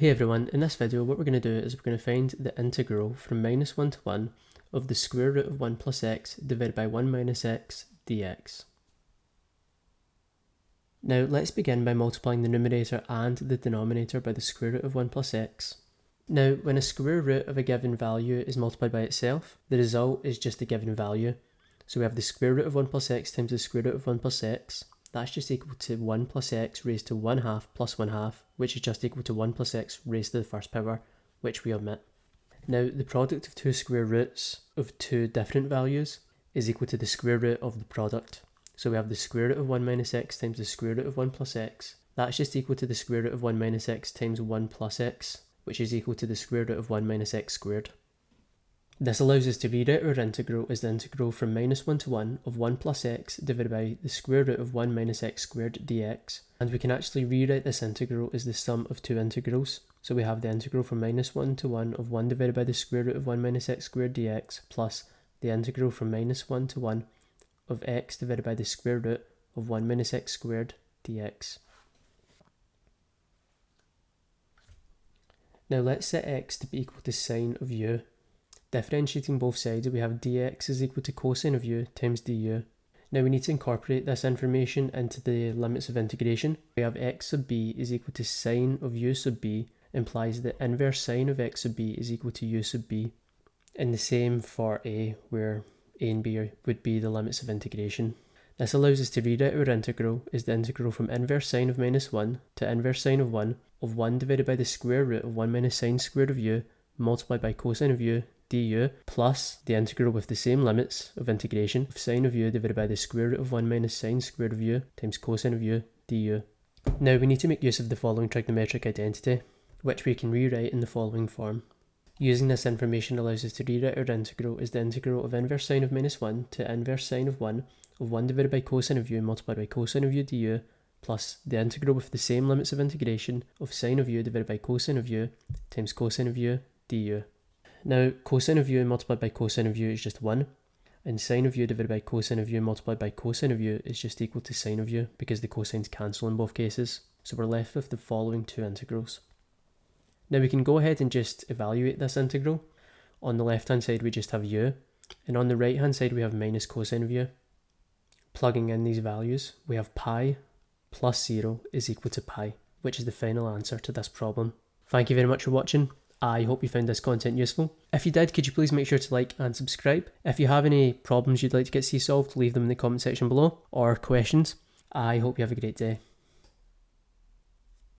Hey everyone, in this video what we're going to do is we're going to find the integral from -1 to 1 of the square root of 1 plus x divided by 1 minus x dx. Now let's begin by multiplying the numerator and the denominator by the square root of 1 plus x. Now when a square root of a given value is multiplied by itself, the result is just a given value. So we have the square root of 1 plus x times the square root of 1 plus x. That's just equal to 1 plus x raised to 1/2 plus 1/2, which is just equal to 1 plus x raised to the first power, which we omit. Now, the product of two square roots of two different values is equal to the square root of the product. So we have the square root of 1 minus x times the square root of 1 plus x. That's just equal to the square root of 1 minus x times 1 plus x, which is equal to the square root of 1 minus x squared. This allows us to rewrite our integral as the integral from -1 to 1 of 1 plus x divided by the square root of 1 minus x squared dx. And we can actually rewrite this integral as the sum of two integrals. So we have the integral from -1 to 1 of 1 divided by the square root of 1 minus x squared dx plus the integral from -1 to 1 of x divided by the square root of 1 minus x squared dx. Now let's set x to be equal to sine of u. Differentiating both sides, we have dx is equal to cosine of u times du. Now we need to incorporate this information into the limits of integration. We have x sub b is equal to sine of u sub b, implies that inverse sine of x sub b is equal to u sub b. And the same for a, where a and b would be the limits of integration. This allows us to rewrite our integral as the integral from inverse sine of -1 to inverse sine of 1 divided by the square root of 1 minus sine squared of u multiplied by cosine of u du plus the integral with the same limits of integration of sine of u divided by the square root of 1 minus sine squared of u times cosine of u du. Now we need to make use of the following trigonometric identity, which we can rewrite in the following form. Using this information allows us to rewrite our integral as the integral of inverse sine of -1 to inverse sine of 1 divided by cosine of u multiplied by cosine of u du plus the integral with the same limits of integration of sine of u divided by cosine of u times cosine of u du. Now, cosine of u multiplied by cosine of u is just 1, and sine of u divided by cosine of u multiplied by cosine of u is just equal to sine of u because the cosines cancel in both cases. So we're left with the following two integrals. Now we can go ahead and just evaluate this integral. On the left hand side we just have u, and on the right hand side we have minus cosine of u. Plugging in these values, we have pi plus 0 is equal to pi, which is the final answer to this problem. Thank you very much for watching. I hope you found this content useful. If you did, could you please make sure to like and subscribe? If you have any problems you'd like to see solved, leave them in the comment section below, or questions. I hope you have a great day.